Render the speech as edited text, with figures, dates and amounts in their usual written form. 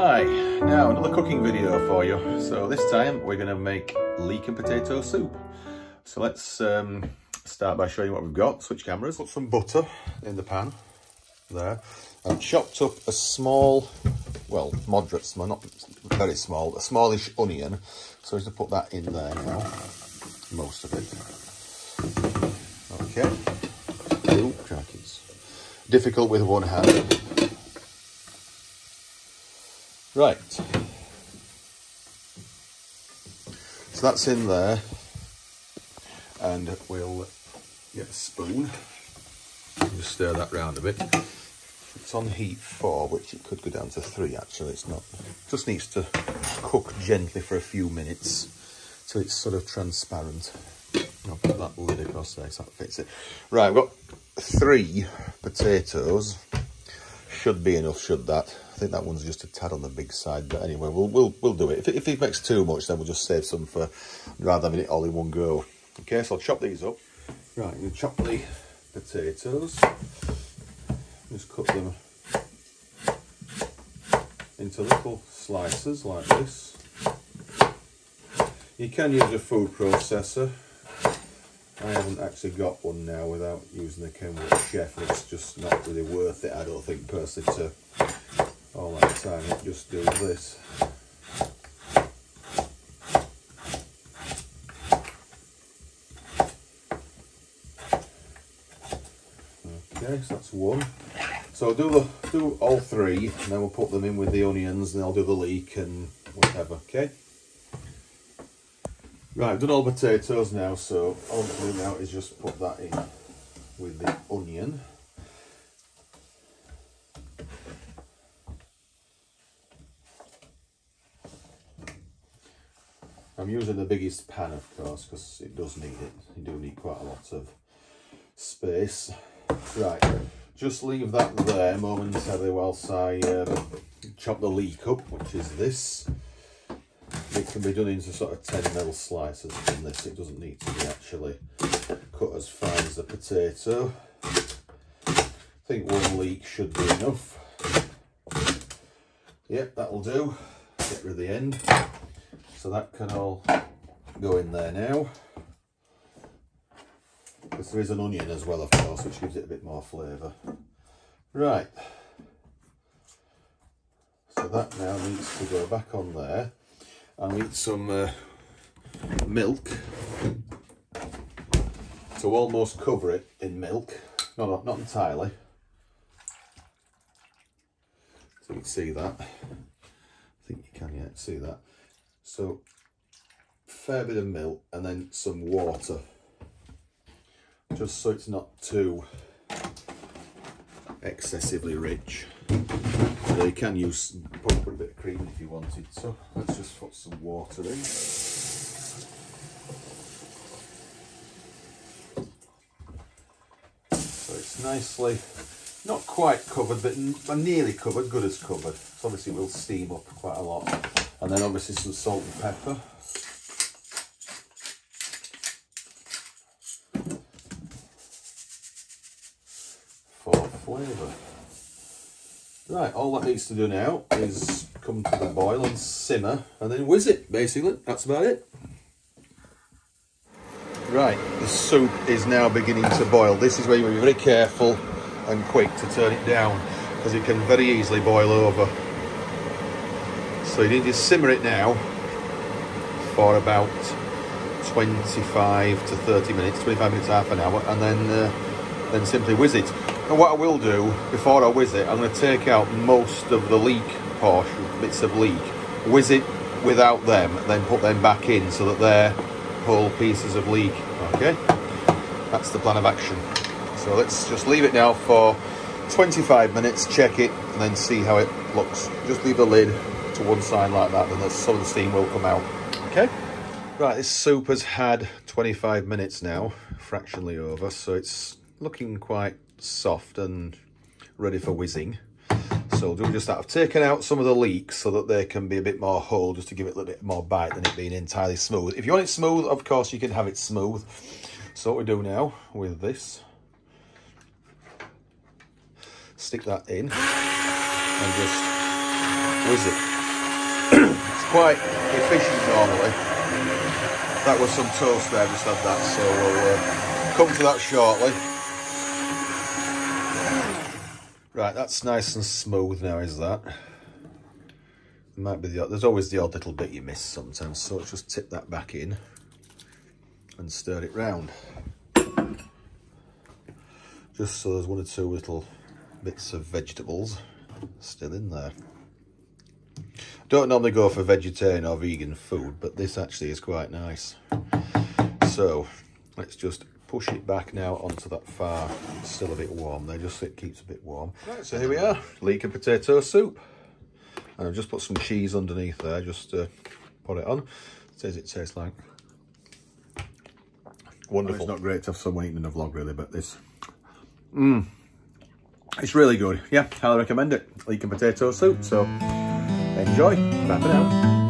Hi, now another cooking video for you. So this time we're going to make leek and potato soup. So let's start by showing you what we've got. Switch cameras. Put some butter in the pan there. I've chopped up a small, well, moderate small, not very small, a smallish onion. So just to put that in there now, most of it. Okay. Ooh, crackies. Difficult with one hand. Right, so that's in there, and we'll get a spoon and just stir that round a bit. It's on heat 4, which it could go down to 3 actually. It's not, just needs to cook gently for a few minutes till it's sort of transparent. I'll put that lid across there so that fits it. Right, we've got 3 potatoes. Should be enough, should that? I think that one's just a tad on the big side, but anyway, we'll do it. If it makes too much, then we'll just save some for rather having it all in one go. Okay, so I'll chop these up. Right, I'm going to chop the potatoes. Just cut them into little slices like this. You can use a food processor. I haven't actually got one now without using the Kenwood Chef. It's just not really worth it, I don't think, personally, to all that time just do this. Okay, so that's one. So do all 3, and then we'll put them in with the onions, and I'll do the leek and whatever. Okay. Right, I've done all potatoes now, so all I'm going to do now is just put that in with the onion. I'm using the biggest pan, of course, because it does need it. You do need quite a lot of space. Right, just leave that there momentarily whilst I chop the leek up, which is this. It can be done into sort of 10mm slices in this. It doesn't need to be actually cut as fine as the potato. I think 1 leek should be enough. Yep, that'll do. Get rid of the end. So that can all go in there now. Because there is an onion as well, of course, which gives it a bit more flavour. Right. So that now needs to go back on there. I'll need some milk to almost cover it in milk. Not entirely. So you can see that. I think you can, yeah, see that. So, fair bit of milk and then some water, just so it's not too excessively rich. So you can use, put a bit of cream if you wanted. So let's just put some water in. So it's nicely, not quite covered, but nearly covered, good as covered. So obviously it will steam up quite a lot. And then obviously some salt and pepper. For flavour. Right, all that needs to do now is come to the boil and simmer and then whiz it, basically. That's about it. Right, the soup is now beginning to boil. This is where you want to be very careful and quick to turn it down, because it can very easily boil over. So you need to simmer it now for about 25 to 30 minutes, 25 minutes, half an hour, and then simply whiz it. And what I will do, before I whiz it, I'm going to take out most of the leek portion, bits of leek, whiz it without them, and then put them back in so that they're whole pieces of leek, okay? That's the plan of action. So let's just leave it now for 25 minutes, check it, and then see how it looks. Just leave the lid to one side like that, then some of the steam will come out. Okay, right, this soup has had 25 minutes now, fractionally over, so it's looking quite soft and ready for whizzing. So we'll do just that. I've taken out some of the leeks so that they can be a bit more whole, just to give it a little bit more bite than it being entirely smooth. If you want it smooth, of course you can have it smooth. So what we do now with this, stick that in and just whiz it. quite efficient normally. That was some toast there, just had that, so we'll come to that shortly. Right, that's nice and smooth now, is that? Might be there's always the odd little bit you miss sometimes, so let's just tip that back in and stir it round. Just so there's one or two little bits of vegetables still in there. I don't normally go for vegetarian or vegan food, but this actually is quite nice. So let's just push it back now onto that far. It's still a bit warm there, just so it keeps a bit warm. Right, so here we are, leek and potato soup. And I've just put some cheese underneath there, just to put it on. It says it tastes like. Wonderful. It's not great to have someone eating in a vlog really, but this, it's really good. Yeah, highly recommend it. Leek and potato soup, so enjoy. Bye for now.